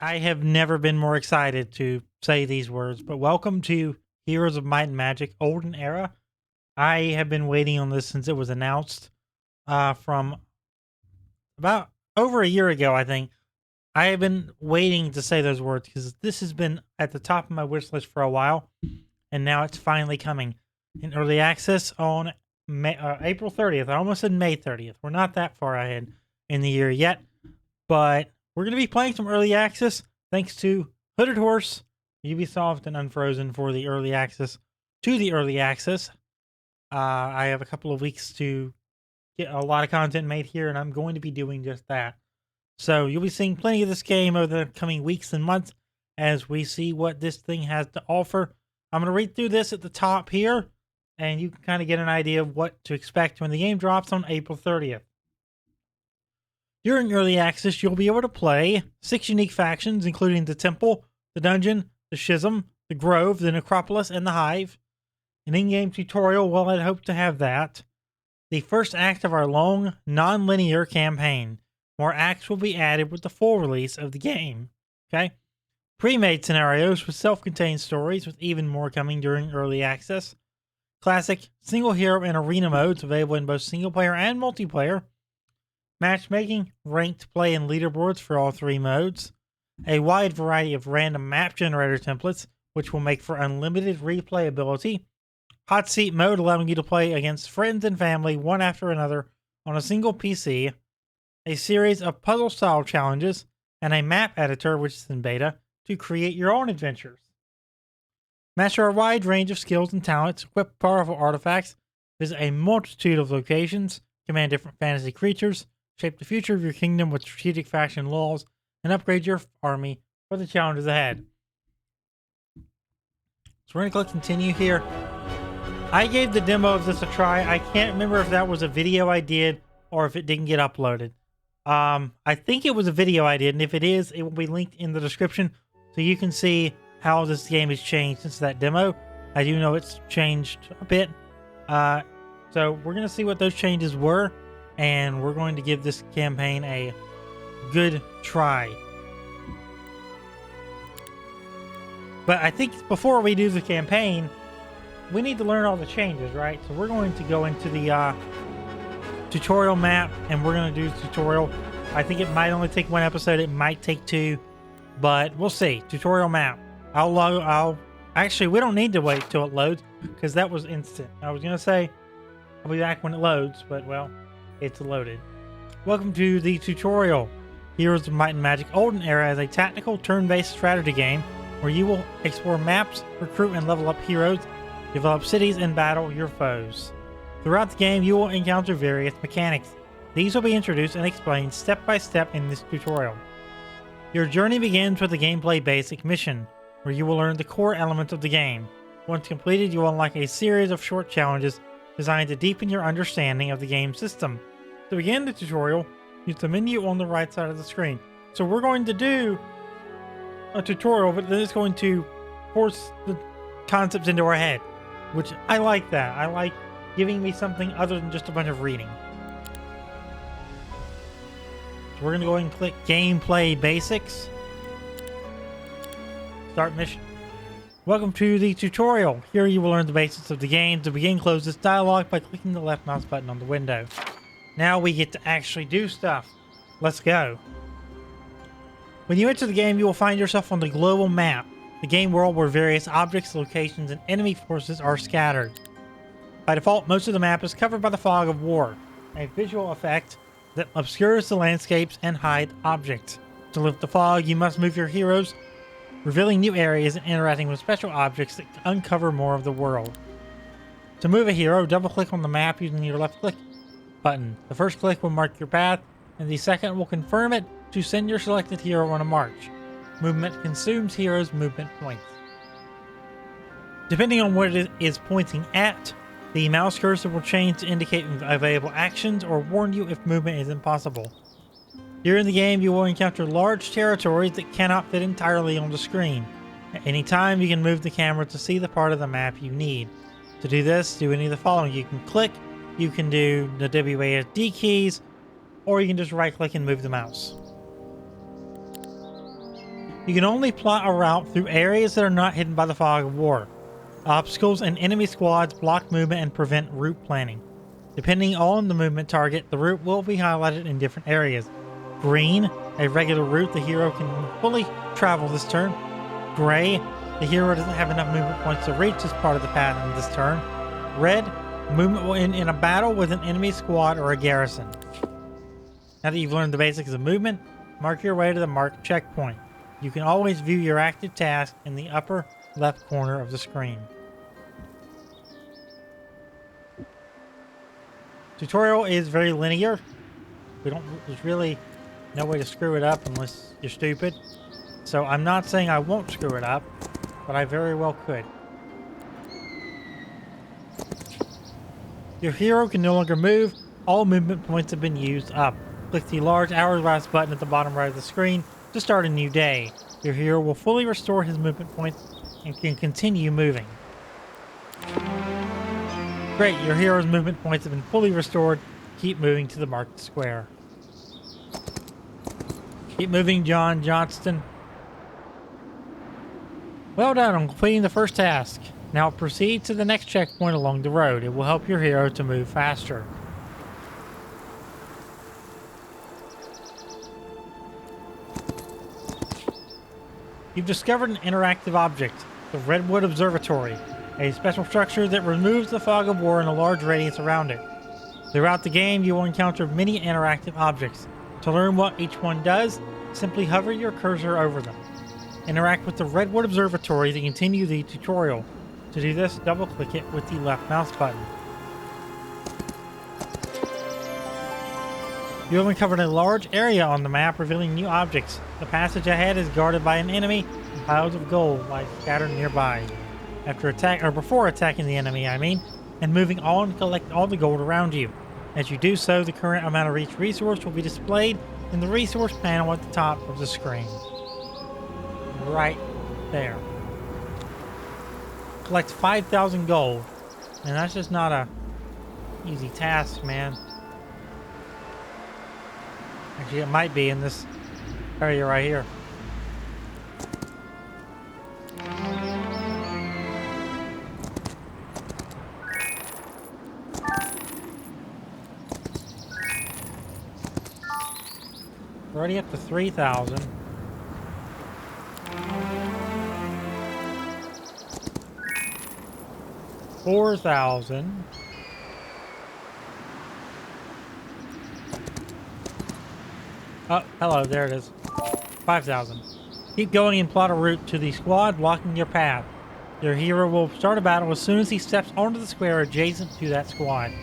I have never been more excited to say these words, but welcome to Heroes of Might and Magic Olden Era. I have been waiting on this since it was announced from about over a year ago, I think. I have been waiting to say those words because this has been at the top of my wish list for a while, and now it's finally coming in early access on April 30th. I almost said May 30th. We're not that far ahead in the year yet, but we're going to be playing some early access thanks to Hooded Horse, Ubisoft, and Unfrozen for the early access. I have a couple of weeks to get a lot of content made here, and I'm going to be doing just that. So you'll be seeing plenty of this game over the coming weeks and months as we see what this thing has to offer. I'm going to read through this at the top here, and you can kind of get an idea of what to expect when the game drops on April 30th. During early access, you'll be able to play 6 unique factions, including the Temple, the Dungeon, the Schism, the Grove, the Necropolis, and the Hive. An in-game tutorial, well, I'd hope to have that. The first act of our long, non-linear campaign. More acts will be added with the full release of the game. Okay? Pre-made scenarios with self-contained stories, with even more coming during early access. Classic single hero and arena modes available in both single player and multiplayer. Matchmaking, ranked play, and leaderboards for all 3 modes. A wide variety of random map generator templates, which will make for unlimited replayability. Hot seat mode, allowing you to play against friends and family one after another on a single PC. A series of puzzle-style challenges, and a map editor, which is in beta, to create your own adventures. Master a wide range of skills and talents, equip powerful artifacts, visit a multitude of locations, command different fantasy creatures, shape the future of your kingdom with strategic faction laws, and upgrade your army for the challenges ahead. So we're going to click continue here. I gave the demo of this a try. I can't remember if that was a video I did or if it didn't get uploaded. I think it was a video I did, and if it is, it will be linked in the description so you can see how this game has changed since that demo. I do know it's changed a bit. So we're going to see what those changes were, and we're going to give this campaign a good try. But I think before we do the campaign, we need to learn all the changes, right? So we're going to go into the tutorial map, and we're going to do the tutorial. I think it might only take 1 episode. It might take 2, but we'll see. Tutorial map. Actually, we don't need to wait till it loads because that was instant. I was going to say I'll be back when it loads, but well, it's loaded. Welcome to the tutorial. Heroes of Might and Magic Olden Era is a tactical turn-based strategy game where you will explore maps, recruit and level up heroes, develop cities, and battle your foes. Throughout the game, you will encounter various mechanics. These will be introduced and explained step by step in this tutorial. Your journey begins with a gameplay basic mission, where you will learn the core elements of the game. Once completed, you will unlock a series of short challenges designed to deepen your understanding of the game system. To begin the tutorial, use the menu on the right side of the screen. So we're going to do a tutorial, but then it's going to force the concepts into our head, which I like that. I like giving me something other than just a bunch of reading. So we're going to go ahead and click Gameplay Basics. Start mission. Welcome to the tutorial. Here you will learn the basics of the game. To begin, close this dialog by clicking the left mouse button on the window. Now we get to actually do stuff. Let's go. When you enter the game, you will find yourself on the global map, the game world where various objects, locations, and enemy forces are scattered. By default, most of the map is covered by the fog of war, a visual effect that obscures the landscapes and hides objects. To lift the fog, you must move your heroes, revealing new areas and interacting with special objects that uncover more of the world. To move a hero, double-click on the map using your left-click button. The first click will mark your path, and the second will confirm it to send your selected hero on a march. Movement consumes heroes' movement points. Depending on what it is pointing at, the mouse cursor will change to indicate available actions or warn you if movement is impossible. During the game, you will encounter large territories that cannot fit entirely on the screen. At any time, you can move the camera to see the part of the map you need. To do this, do any of the following. You can click, you can do the WASD keys, or you can just right-click and move the mouse. You can only plot a route through areas that are not hidden by the fog of war. Obstacles and enemy squads block movement and prevent route planning. Depending on the movement target, the route will be highlighted in different areas. Green, a regular route the hero can fully travel this turn. Gray, the hero doesn't have enough movement points to reach this part of the path in this turn. Red, movement in a battle with an enemy squad or a garrison. Now that you've learned the basics of movement, mark your way to the marked checkpoint. You can always view your active task in the upper left corner of the screen. Tutorial is very linear. There's really no way to screw it up unless you're stupid. So I'm not saying I won't screw it up, but I very well could. Your hero can no longer move. All movement points have been used up. Click the large hourglass button at the bottom right of the screen to start a new day. Your hero will fully restore his movement points and can continue moving. Great, your hero's movement points have been fully restored. Keep moving to the marked square. Keep moving, John Johnston. Well done on completing the first task. Now proceed to the next checkpoint along the road. It will help your hero to move faster. You've discovered an interactive object, the Redwood Observatory, a special structure that removes the fog of war in a large radius around it. Throughout the game, you will encounter many interactive objects. To learn what each one does, simply hover your cursor over them. Interact with the Redwood Observatory to continue the tutorial. To do this, double-click it with the left mouse button. You have uncovered a large area on the map revealing new objects. The passage ahead is guarded by an enemy, and piles of gold lie scattered nearby. Before attacking the enemy, and moving on, collect all the gold around you. As you do so, the current amount of each resource will be displayed in the resource panel at the top of the screen. Right there. Collect 5,000 gold. And that's just not a easy task, man. Actually, it might be in this area right here. Already up to 3,000. $4,000. Oh, hello, there it is. 5,000. Keep going and plot a route to the squad blocking your path. Your hero will start a battle as soon as he steps onto the square adjacent to that squad.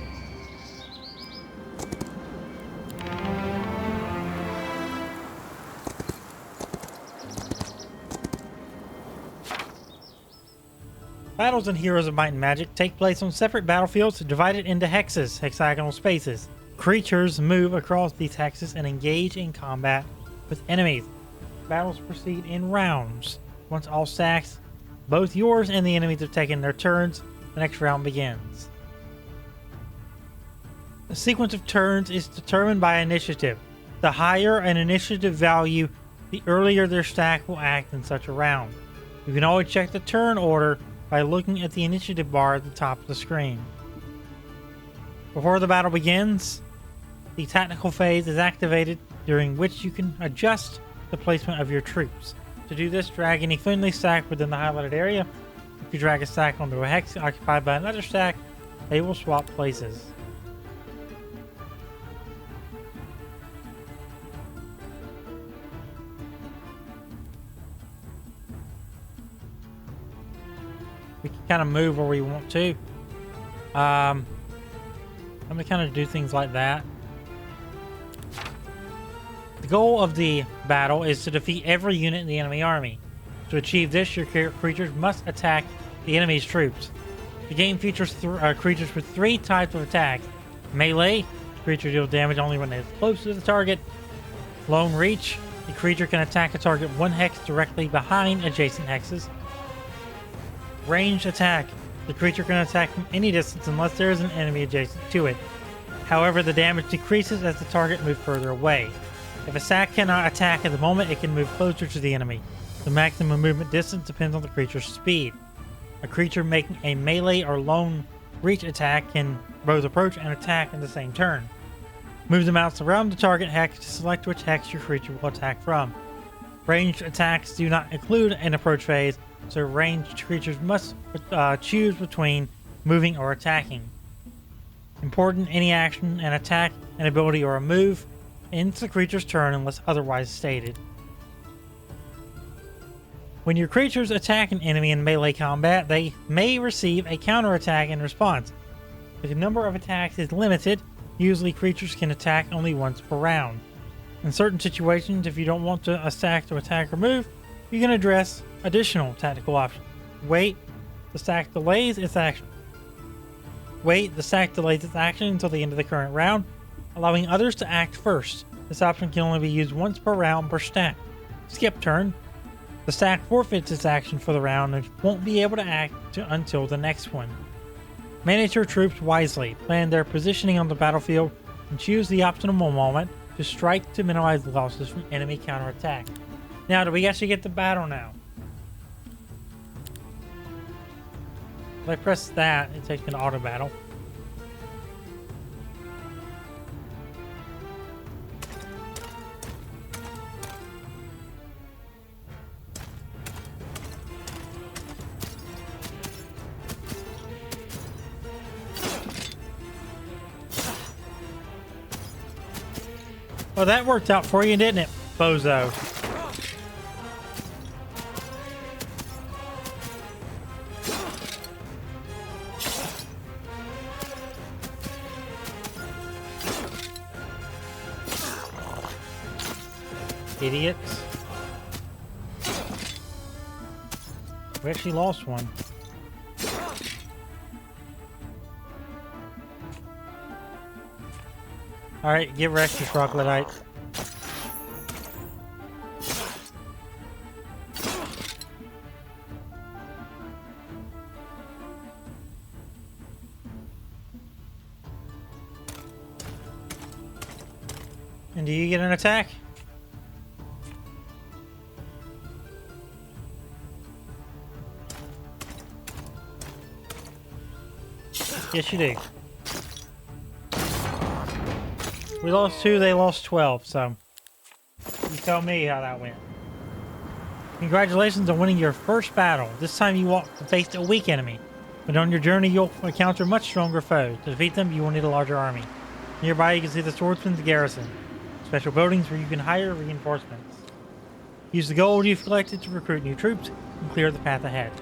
Battles in Heroes of Might and Magic take place on separate battlefields divided into hexes, hexagonal spaces. Creatures move across these hexes and engage in combat with enemies. Battles proceed in rounds. Once all stacks, both yours and the enemies have taken their turns, the next round begins. The sequence of turns is determined by initiative. The higher an initiative value, the earlier their stack will act in such a round. You can always check the turn order by looking at the initiative bar at the top of the screen. Before the battle begins, the tactical phase is activated, during which you can adjust the placement of your troops. To do this, drag any friendly stack within the highlighted area. If you drag a stack onto a hex occupied by another stack, they will swap places. We can kind of move where we want to. I'm going to kind of do things like that. The goal of the battle is to defeat every unit in the enemy army. To achieve this, your creatures must attack the enemy's troops. The game features creatures with 3 types of attacks. Melee, the creature deals damage only when it is close to the target. Long Reach, the creature can attack a target 1 hex directly behind adjacent hexes. Ranged Attack, the creature can attack from any distance unless there is an enemy adjacent to it. However, the damage decreases as the target moves further away. If a stack cannot attack at the moment, it can move closer to the enemy. The maximum movement distance depends on the creature's speed. A creature making a melee or long reach attack can both approach and attack in the same turn. Move the mouse around the target hex to select which hex your creature will attack from. Ranged attacks do not include an approach phase, so ranged creatures must choose between moving or attacking. Important: any action, an attack, an ability, or a move ends the creature's turn unless otherwise stated. When your creatures attack an enemy in melee combat, they may receive a counterattack in response. If the number of attacks is limited, usually creatures can attack only once per round. In certain situations, if you don't want a stack to attack or move, you can address additional tactical options. Wait, the stack delays its action. Until the end of the current round, allowing others to act first. This option can only be used once per round per stack. Skip turn. The stack forfeits its action for the round and won't be able to act until the next one. Manage your troops wisely. Plan their positioning on the battlefield and choose the optimal moment to strike to minimize losses from enemy counterattack. Now, do we actually get the battle now? If I press that, it takes me to auto battle. Well, that worked out for you, didn't it, bozo? Idiots. We actually lost one. Alright, give Rex your troglodyte. And do you get an attack? Yes, you do. We lost 2, they lost 12, so you tell me how that went. Congratulations on winning your first battle. This time you faced a weak enemy, but on your journey you'll encounter much stronger foes. To defeat them, you will need a larger army. Nearby you can see the Swordsman's Garrison, special buildings where you can hire reinforcements. Use the gold you've collected to recruit new troops and clear the path ahead.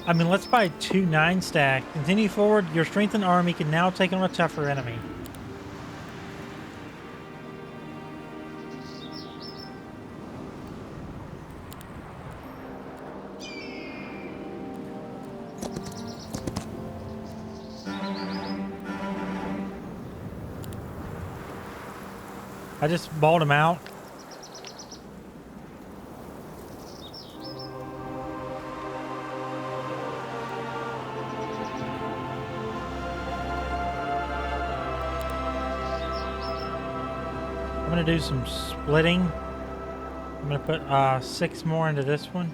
I mean, let's buy 2 9-stack. Continue forward. Your strengthened army can now take on a tougher enemy. I just balled him out. I'm gonna do some splitting. I'm gonna put 6 more into this one.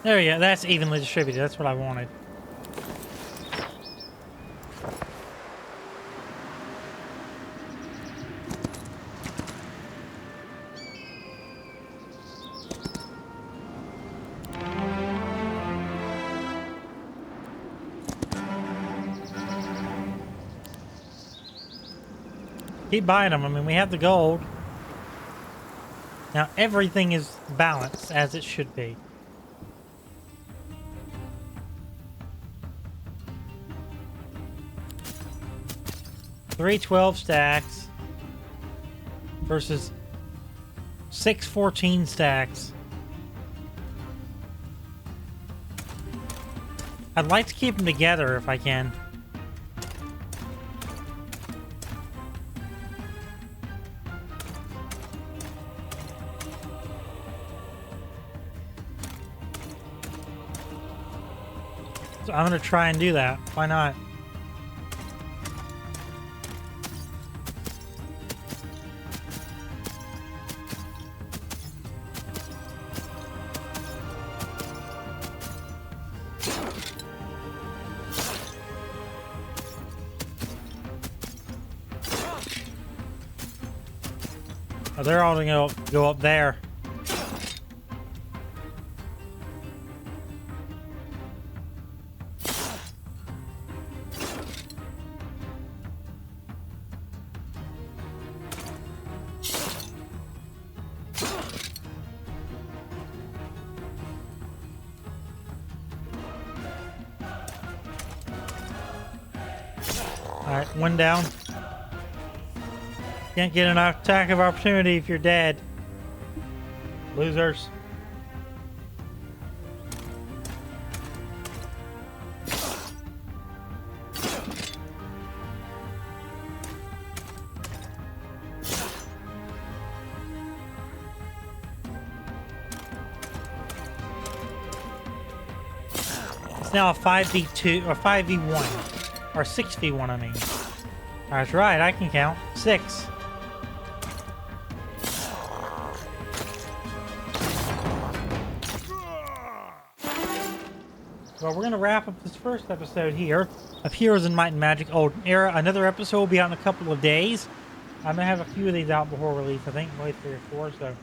There we go. That's evenly distributed. That's what I wanted. Keep buying them. I mean, we have the gold. Now everything is balanced as it should be. Three 12 stacks versus 6 14 stacks. I'd like to keep them together if I can. So I'm gonna try and do that. Why not? Oh, they're all gonna go up there. Alright, one down. Can't get an attack of opportunity if you're dead. Losers. It's now a 5v2 or 5v1 or 6v1, I mean. That's right, I can count. 6. Well, we're going to wrap up this first episode here of Heroes in Might and Magic Olden Era. Another episode will be out in a couple of days. I'm going to have a few of these out before release, I think, maybe 3 or 4. So,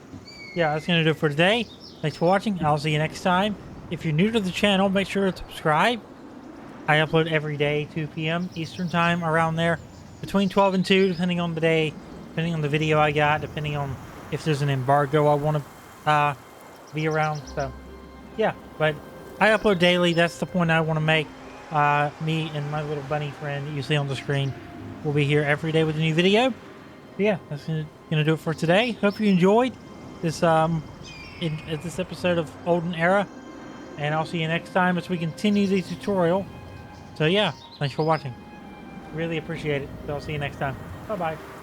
yeah, that's going to do it for today. Thanks for watching. I'll see you next time. If you're new to the channel, make sure to subscribe. I upload every day, 2 p.m. Eastern Time, around there. Between 12 and 2, depending on the day, depending on the video I got, depending on if there's an embargo I want to be around. So, yeah, but I upload daily. That's the point I want to make. Me and my little bunny friend you see on the screen will be here every day with a new video. But yeah, that's gonna do it for today. Hope you enjoyed this this episode of Olden Era, and I'll see you next time as we continue the tutorial. So yeah, thanks for watching. Really appreciate it. So I'll see you next time. Bye bye.